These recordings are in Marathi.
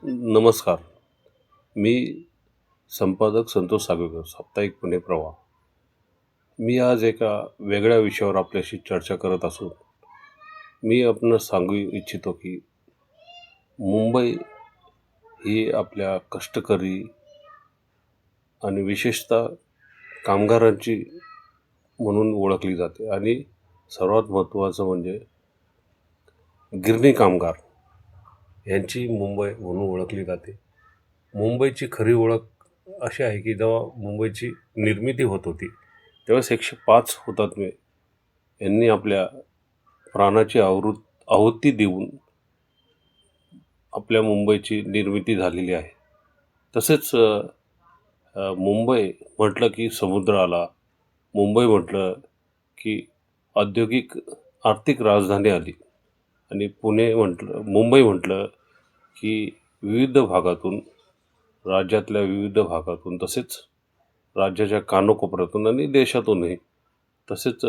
नमस्कार. मी संपादक संतोष सागवेकर, साप्ताहिक पुणे प्रवाह. मी आज एका वेगळ्या विषयावर आपल्याशी चर्चा करत असून मी आपणास सांगू इच्छितो की मुंबई ही आपल्या कष्टकरी आणि विशेषतः कामगारांची म्हणून ओळखली जाते आणि सर्वात महत्त्वाचं म्हणजे गिरणी कामगार यांची मुंबई म्हणून ओळखली जाते. मुंबईची खरी ओळख अशी आहे की जेव्हा मुंबईची निर्मिती होत होती त्यावेळेस 105 हुतात्मे यांनी आपल्या प्राणाची आहुती देऊन आपल्या मुंबईची निर्मिती झालेली आहे. तसेच मुंबई म्हटलं की समुद्र आला, मुंबई म्हटलं की औद्योगिक आर्थिक राजधानी आली आणि मुंबई म्हटलं की विविध भागातून, राज्यातल्या विविध भागातून, तसेच राज्याच्या कानाकोपऱ्यातून आणि देशातूनही, तसेच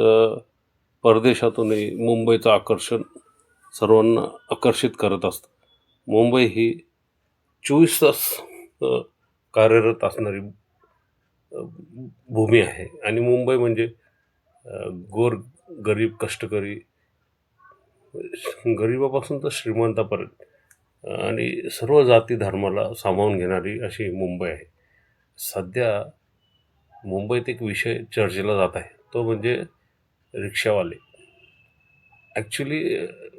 परदेशातूनही मुंबईचं आकर्षण सर्वांना आकर्षित करत असतं. मुंबई ही 24 तास कार्यरत असणारी भूमी आहे आणि मुंबई म्हणजे गोर गरीब कष्टकरी, गरिबापासून तर श्रीमंतापर्यंत आणि सर्व जाती धर्माला सामावून घेणारी अशी मुंबई आहे. सध्या मुंबईत एक विषय चर्चेला जात आहे, तो म्हणजे रिक्षावाले. ॲक्च्युली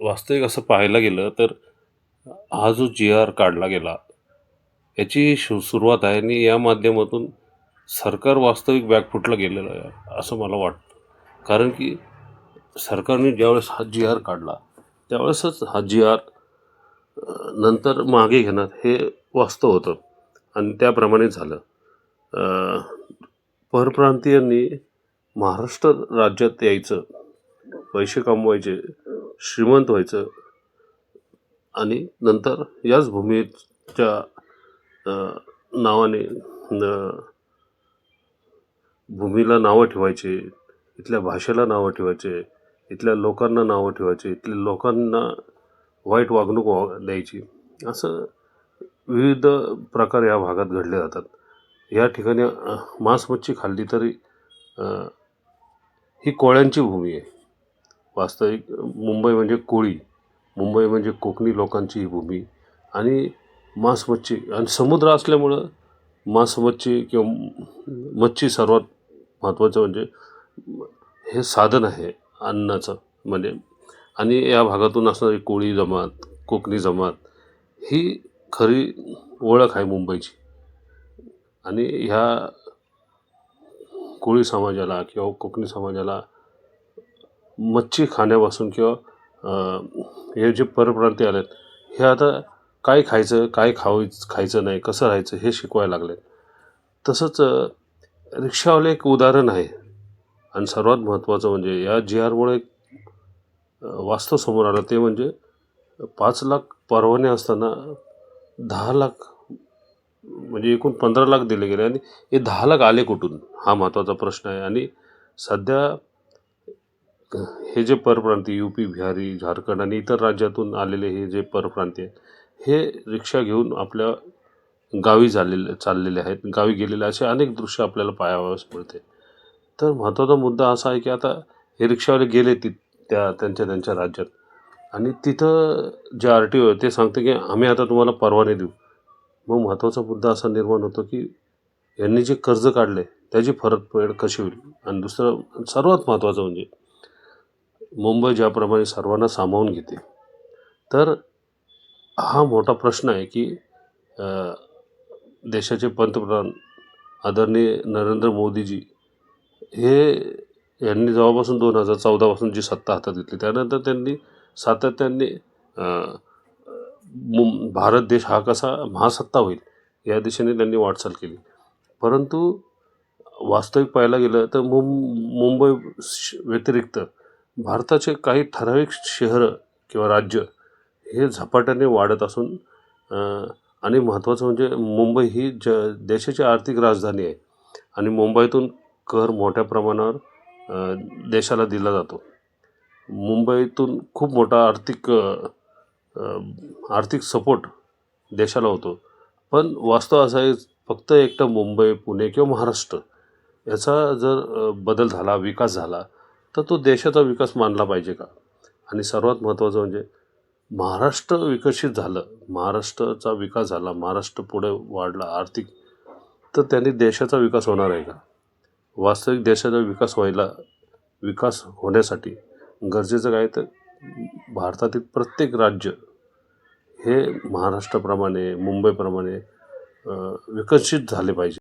वास्तविक असं पाहायला गेलं तर हा जो GR काढला गेला याची सुरुवात आहे आणि या माध्यमातून सरकार वास्तविक बॅकफुटला गेलेलं आहे असं मला वाटतं. कारण की सरकारने ज्यावेळेस हा GR काढला त्यावेळेसच हा GR नंतर मागे घेणार हे वास्तव होतं आणि त्याप्रमाणे झालं. परप्रांतीयांनी महाराष्ट्र राज्यात यायचं, पैसे कमवायचे, श्रीमंत व्हायचं आणि नंतर याच भूमीच्या नावाने भूमीला नावं ठेवायचे, इथल्या भाषेला नावं ठेवायचे, इथल्या लोकांना नावं ठेवायचे, इथल्या लोकांना वाईट वागणूक द्यायची. असं विविध प्रकार या भागात घडले जातात. या ठिकाणी मांस मच्छी खाल्ली तरी ही कोळ्यांची भूमी आहे. वास्तविक मुंबई म्हणजे कोळी, मुंबई म्हणजे कोकणी लोकांची ही भूमी आणि मांस मच्छी आणि समुद्र असल्यामुळं मांस मच्छी किंवा मच्छी सर्वात महत्त्वाचं म्हणजे हे साधन आहे अन्नाचं म्हणजे. आणि या भागातून असणारी कोळी जमात, कोकणी जमात ही खरी ओळख आहे मुंबईची. आणि ह्या कोळी समाजाला किंवा कोकणी समाजाला मच्छी खाण्यापासून किंवा हे जे परप्रांती आलेत हे आता काय खायचं, काय खायचं नाही, कसं राहायचं हे शिकवायला लागले. तसंच रिक्षावाले एक उदाहरण आहे. आणि सर्वात महत्त्वाचं म्हणजे या GRमुळे एक वास्तव समोर आलं, ते म्हणजे 5 लाख परवाने असताना 10 लाख म्हणजे एकूण 15 लाख दिले गेले आणि हे 10 लाख आले कुठून हा महत्त्वाचा प्रश्न आहे. आणि सध्या हे जे परप्रांती UP, बिहारी, झारखंड आणि इतर राज्यातून आलेले हे जे परप्रांती आहेत हे रिक्षा घेऊन आपल्या गावी चाललेले आहेत, गावी गेलेले असे अनेक दृश्य आपल्याला पाहावयास मिळते. तर महत्त्वाचा मुद्दा असा आहे की आता हे रिक्षावाले गेले त्यांच्या राज्यात आणि तिथं जे RTO आहे ते सांगते की आम्ही आता तुम्हाला परवाने देऊ. मग महत्त्वाचा मुद्दा असा निर्माण होतो की यांनी जे कर्ज काढले त्याची परतफेड कशी होईल. आणि दुसरं सर्वात महत्त्वाचं म्हणजे मुंबई ज्याप्रमाणे सर्वांना सामावून घेते, तर हा मोठा प्रश्न आहे की देशाचे पंतप्रधान आदरणीय नरेंद्र मोदीजी यांनी जेव्हापासून 2014 पासून जी सत्ता हातात घेतली त्यानंतर त्यांनी सातत्याने भारत देश हा कसा महासत्ता होईल या दिशेने त्यांनी वाटचाल केली. परंतु वास्तविक पाहायला गेलं तर मुंबई व्यतिरिक्त भारताचे काही ठराविक शहरं किंवा राज्य हे झपाट्याने वाढत असून आणि महत्त्वाचं म्हणजे मुंबई ही देशाची आर्थिक राजधानी आहे आणि मुंबईतून कर मोठ्या प्रमाणावर देशाला दिला जातो. मुंबईतून खूप मोठा आर्थिक सपोर्ट देशाला होतो. पण वास्तव असं आहे, फक्त एकटं मुंबई, पुणे किंवा महाराष्ट्र याचा जर बदल झाला, विकास झाला, तर तो देशाचा विकास मानला पाहिजे का? आणि सर्वात महत्त्वाचं म्हणजे महाराष्ट्र विकसित झालं, महाराष्ट्राचा विकास झाला, महाराष्ट्र पुढे वाढला आर्थिक, तर त्यांनी देशाचा विकास होणार आहे का? वास्तविक देशाचा विकास होण्यासाठी गरजेचं काय, तर भारतातील प्रत्येक राज्य हे महाराष्ट्राप्रमाणे, मुंबईप्रमाणे विकसित झाले पाहिजे.